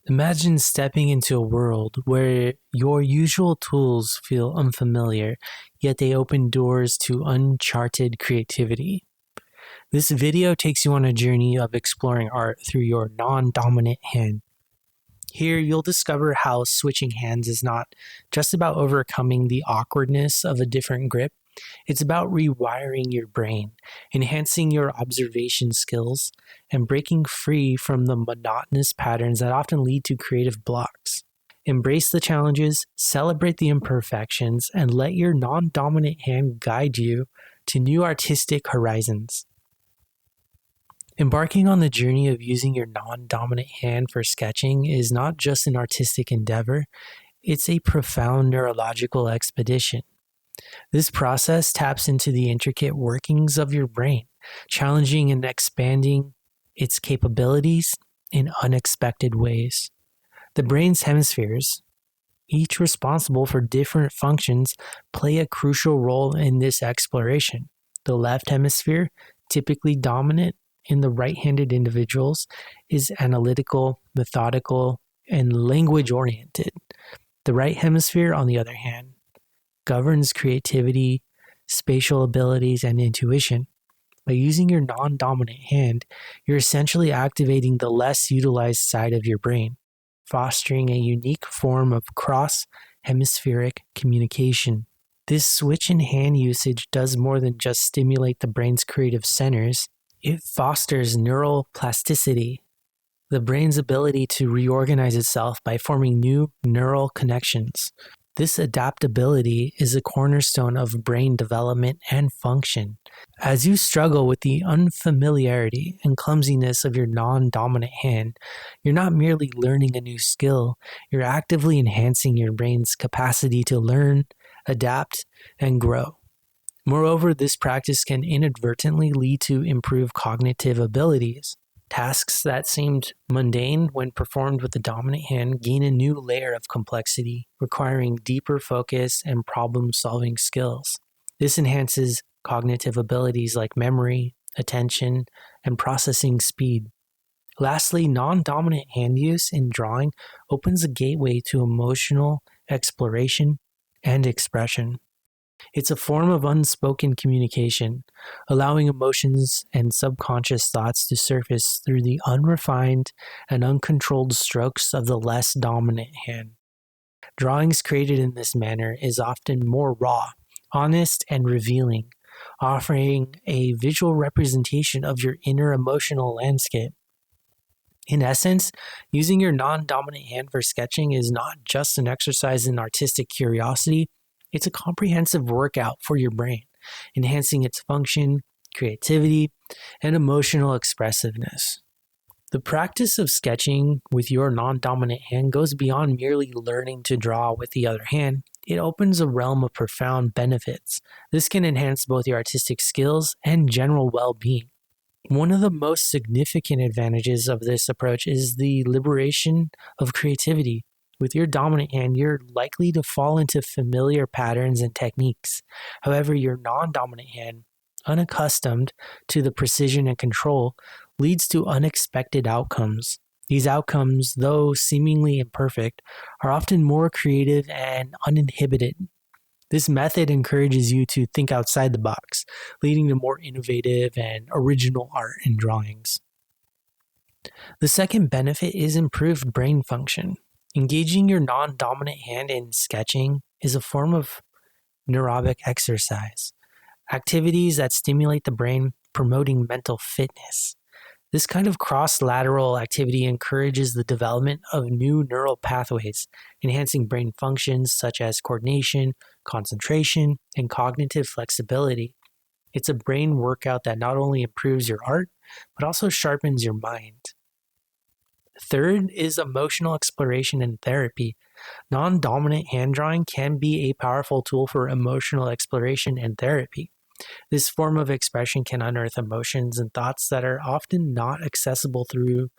Imagine stepping into a world where your usual tools feel unfamiliar, yet they open doors to uncharted creativity. This video takes you on a journey of exploring art through your non-dominant hand. Here, you'll discover how switching hands is not just about overcoming the awkwardness of a different grip. It's about rewiring your brain, enhancing your observation skills, and breaking free from the monotonous patterns that often lead to creative blocks. Embrace the challenges, celebrate the imperfections, and let your non-dominant hand guide you to new artistic horizons. Embarking on the journey of using your non-dominant hand for sketching is not just an artistic endeavor, it's a profound neurological expedition. This process taps into the intricate workings of your brain, challenging and expanding its capabilities in unexpected ways. The brain's hemispheres, each responsible for different functions, play a crucial role in this exploration. The left hemisphere, typically dominant in the right-handed individuals, is analytical, methodical, and language-oriented. The right hemisphere, on the other hand, governs creativity, spatial abilities, and intuition. By using your non-dominant hand, you're essentially activating the less utilized side of your brain, fostering a unique form of cross-hemispheric communication. This switch in hand usage does more than just stimulate the brain's creative centers. It fosters neural plasticity, the brain's ability to reorganize itself by forming new neural connections. This adaptability is a cornerstone of brain development and function. As you struggle with the unfamiliarity and clumsiness of your non-dominant hand, you're not merely learning a new skill, you're actively enhancing your brain's capacity to learn, adapt, and grow. Moreover, this practice can inadvertently lead to improved cognitive abilities. Tasks that seemed mundane when performed with the dominant hand gain a new layer of complexity, requiring deeper focus and problem-solving skills. This enhances cognitive abilities like memory, attention, and processing speed. Lastly, non-dominant hand use in drawing opens a gateway to emotional exploration and expression. It's a form of unspoken communication, allowing emotions and subconscious thoughts to surface through the unrefined and uncontrolled strokes of the less dominant hand. Drawings created in this manner is often more raw, honest, and revealing, offering a visual representation of your inner emotional landscape. In essence, using your non-dominant hand for sketching is not just an exercise in artistic curiosity. It's a comprehensive workout for your brain, enhancing its function, creativity, and emotional expressiveness. The practice of sketching with your non-dominant hand goes beyond merely learning to draw with the other hand. It opens a realm of profound benefits. This can enhance both your artistic skills and general well-being. One of the most significant advantages of this approach is the liberation of creativity. With your dominant hand, you're likely to fall into familiar patterns and techniques. However, your non-dominant hand, unaccustomed to the precision and control, leads to unexpected outcomes. These outcomes, though seemingly imperfect, are often more creative and uninhibited. This method encourages you to think outside the box, leading to more innovative and original art and drawings. The second benefit is improved brain function. Engaging your non-dominant hand in sketching is a form of neurologic exercise, activities that stimulate the brain, promoting mental fitness. This kind of cross-lateral activity encourages the development of new neural pathways, enhancing brain functions such as coordination, concentration, and cognitive flexibility. It's a brain workout that not only improves your art, but also sharpens your mind. Third is emotional exploration and therapy. Non-dominant hand drawing can be a powerful tool for emotional exploration and therapy. This form of expression can unearth emotions and thoughts that are often not accessible through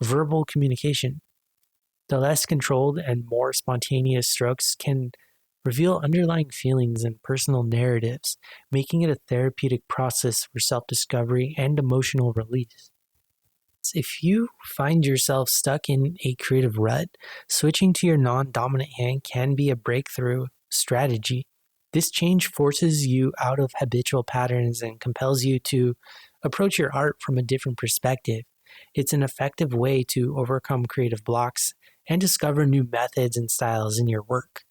verbal communication. The less controlled and more spontaneous strokes can reveal underlying feelings and personal narratives, making it a therapeutic process for self-discovery and emotional release. If you find yourself stuck in a creative rut, switching to your non-dominant hand can be a breakthrough strategy. This change forces you out of habitual patterns and compels you to approach your art from a different perspective. It's an effective way to overcome creative blocks and discover new methods and styles in your work.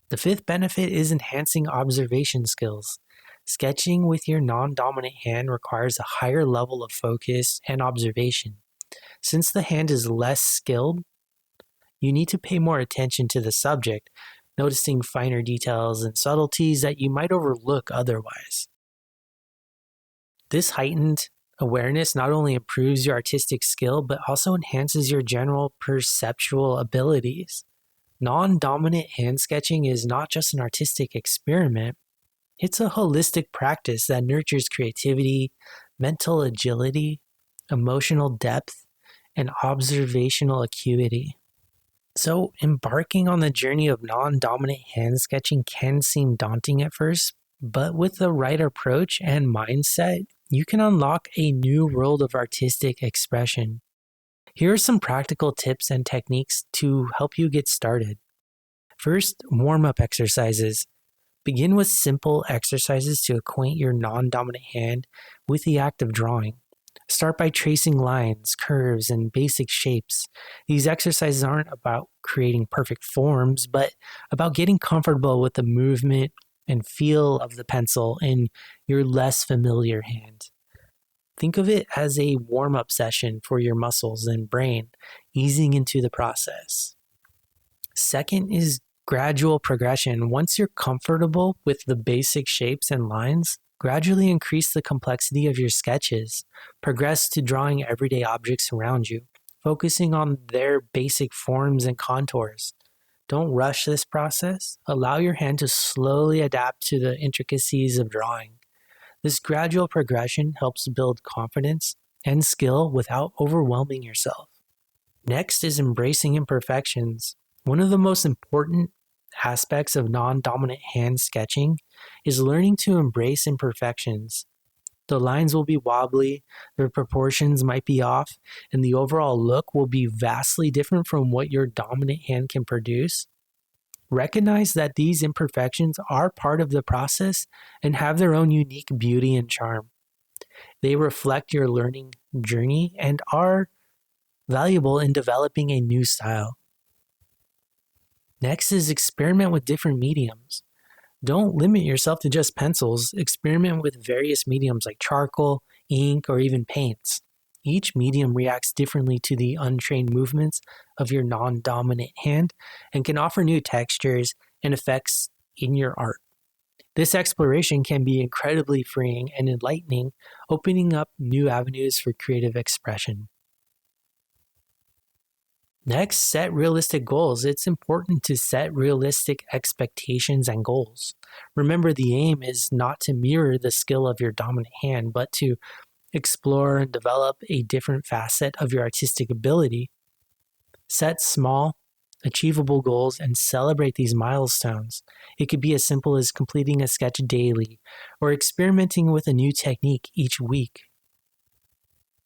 The fifth benefit is enhancing observation skills. Sketching with your non-dominant hand requires a higher level of focus and observation. Since the hand is less skilled, you need to pay more attention to the subject, noticing finer details and subtleties that you might overlook otherwise. This heightened awareness not only improves your artistic skill, but also enhances your general perceptual abilities. Non-dominant hand sketching is not just an artistic experiment, it's a holistic practice that nurtures creativity, mental agility, emotional depth, and observational acuity. So, embarking on the journey of non-dominant hand sketching can seem daunting at first, but with the right approach and mindset, you can unlock a new world of artistic expression. Here are some practical tips and techniques to help you get started. First, warm-up exercises. Begin with simple exercises to acquaint your non-dominant hand with the act of drawing. Start by tracing lines, curves, and basic shapes. These exercises aren't about creating perfect forms, but about getting comfortable with the movement and feel of the pencil in your less familiar hand. Think of it as a warm-up session for your muscles and brain, easing into the process. Second is gradual progression. Once you're comfortable with the basic shapes and lines, gradually increase the complexity of your sketches. Progress to drawing everyday objects around you, focusing on their basic forms and contours. Don't rush this process. Allow your hand to slowly adapt to the intricacies of drawing. This gradual progression helps build confidence and skill without overwhelming yourself. Next is embracing imperfections. One of the most important aspects of non-dominant hand sketching is learning to embrace imperfections. The lines will be wobbly, their proportions might be off, and the overall look will be vastly different from what your dominant hand can produce. Recognize that these imperfections are part of the process and have their own unique beauty and charm. They reflect your learning journey and are valuable in developing a new style. Next is experiment with different mediums. Don't limit yourself to just pencils. Experiment with various mediums like charcoal, ink, or even paints. Each medium reacts differently to the untrained movements of your non-dominant hand and can offer new textures and effects in your art. This exploration can be incredibly freeing and enlightening, opening up new avenues for creative expression. Next, set realistic goals. It's important to set realistic expectations and goals. Remember, the aim is not to mirror the skill of your dominant hand, but to explore and develop a different facet of your artistic ability. Set small, achievable goals and celebrate these milestones. It could be as simple as completing a sketch daily or experimenting with a new technique each week.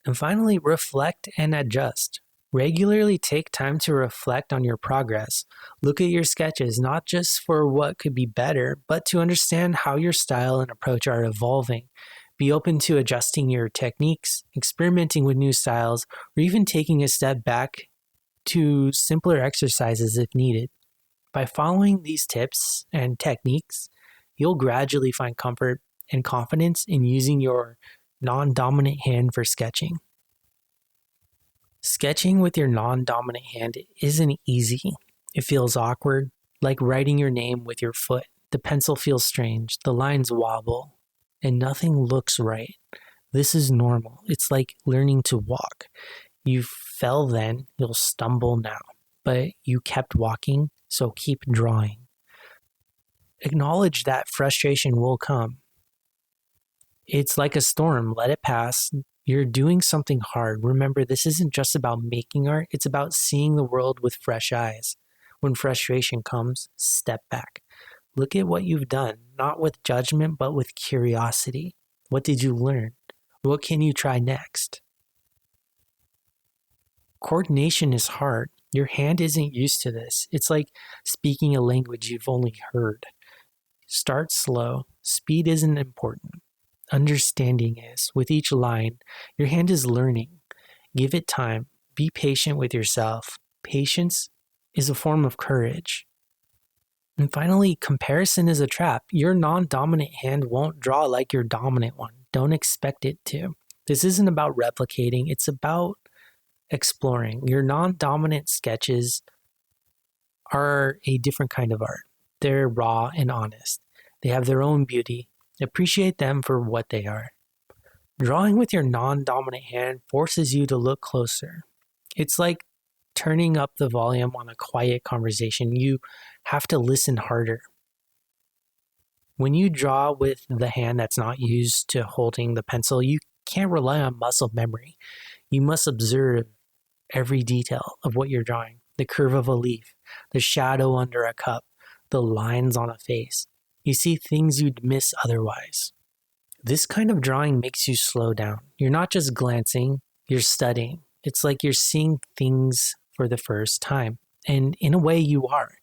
And finally, reflect and adjust. Regularly take time to reflect on your progress. Look at your sketches not just for what could be better, but to understand how your style and approach are evolving. Be open to adjusting your techniques, experimenting with new styles, or even taking a step back to simpler exercises if needed. By following these tips and techniques, you'll gradually find comfort and confidence in using your non-dominant hand for sketching. Sketching with your non-dominant hand isn't easy. It feels awkward, like writing your name with your foot. The pencil feels strange, the lines wobble, and nothing looks right. This is normal. It's like learning to walk. You fell then, you'll stumble now, but you kept walking, so keep drawing. Acknowledge that frustration will come. It's like a storm, let it pass. You're doing something hard. Remember, this isn't just about making art, it's about seeing the world with fresh eyes. When frustration comes, step back. Look at what you've done, not with judgment, but with curiosity. What did you learn? What can you try next? Coordination is hard. Your hand isn't used to this. It's like speaking a language you've only heard. Start slow. Speed isn't important. Understanding is. With each line, your hand is learning. Give it time. Be patient with yourself. Patience is a form of courage. And finally, comparison is a trap. Your non-dominant hand won't draw like your dominant one. Don't expect it to. This isn't about replicating. It's about exploring. Your non-dominant sketches are a different kind of art. They're raw and honest. They have their own beauty. Appreciate them for what they are. Drawing with your non-dominant hand forces you to look closer. It's like turning up the volume on a quiet conversation. You have to listen harder. When you draw with the hand that's not used to holding the pencil, you can't rely on muscle memory. You must observe every detail of what you're drawing. The curve of a leaf, the shadow under a cup, the lines on a face. You see things you'd miss otherwise. This kind of drawing makes you slow down. You're not just glancing, you're studying. It's like you're seeing things for the first time. And in a way you are.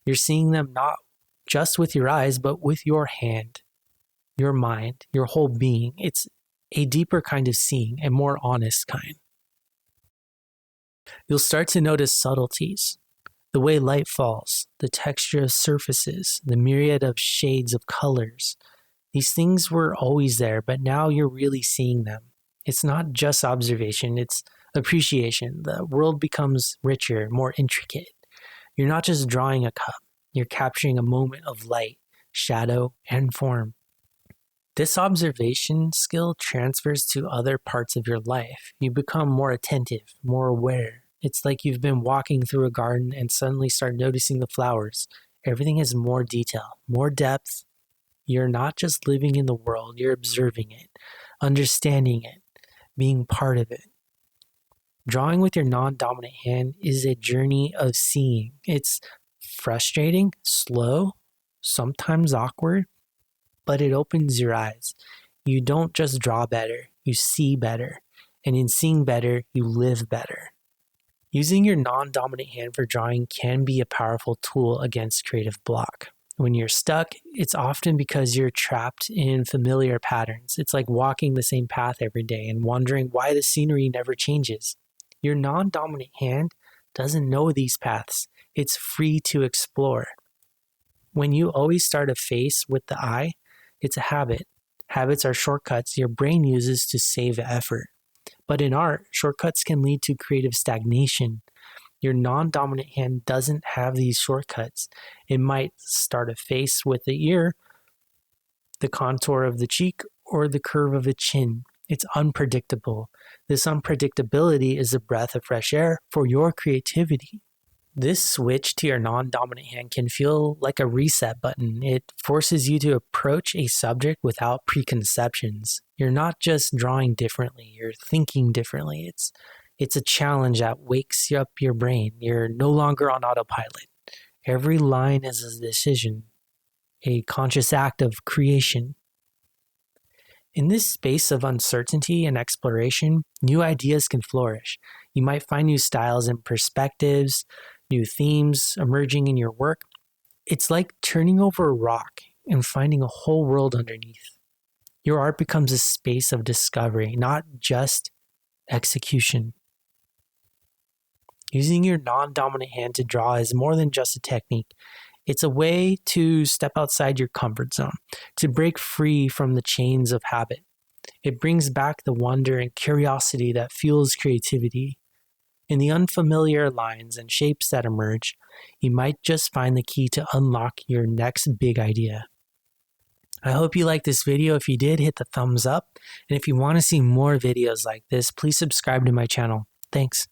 You're seeing them not just with your eyes, but with your hand, your mind, your whole being. It's a deeper kind of seeing, a more honest kind. You'll start to notice subtleties. The way light falls, the texture of surfaces, the myriad of shades of colors. These things were always there, but now you're really seeing them. It's not just observation, it's appreciation. The world becomes richer, more intricate. You're not just drawing a cup, you're capturing a moment of light, shadow, and form. This observation skill transfers to other parts of your life. You become more attentive, more aware. It's like you've been walking through a garden and suddenly start noticing the flowers. Everything has more detail, more depth. You're not just living in the world, you're observing it, understanding it, being part of it. Drawing with your non-dominant hand is a journey of seeing. It's frustrating, slow, sometimes awkward, but it opens your eyes. You don't just draw better, you see better. And in seeing better, you live better. Using your non-dominant hand for drawing can be a powerful tool against creative block. When you're stuck, it's often because you're trapped in familiar patterns. It's like walking the same path every day and wondering why the scenery never changes. Your non-dominant hand doesn't know these paths. It's free to explore. When you always start a face with the eye, it's a habit. Habits are shortcuts your brain uses to save effort. But in art, shortcuts can lead to creative stagnation. Your non-dominant hand doesn't have these shortcuts. It might start a face with the ear, the contour of the cheek, or the curve of a chin. It's unpredictable. This unpredictability is a breath of fresh air for your creativity. This switch to your non-dominant hand can feel like a reset button. It forces you to approach a subject without preconceptions. You're not just drawing differently, you're thinking differently. It's a challenge that wakes up your brain. You're no longer on autopilot. Every line is a decision, a conscious act of creation. In this space of uncertainty and exploration, new ideas can flourish. You might find new styles and perspectives, new themes emerging in your work. It's like turning over a rock and finding a whole world underneath. Your art becomes a space of discovery, not just execution. Using your non-dominant hand to draw is more than just a technique. It's a way to step outside your comfort zone, to break free from the chains of habit. It brings back the wonder and curiosity that fuels creativity. In the unfamiliar lines and shapes that emerge, you might just find the key to unlock your next big idea. I hope you liked this video. If you did, hit the thumbs up. And if you want to see more videos like this, please subscribe to my channel. Thanks.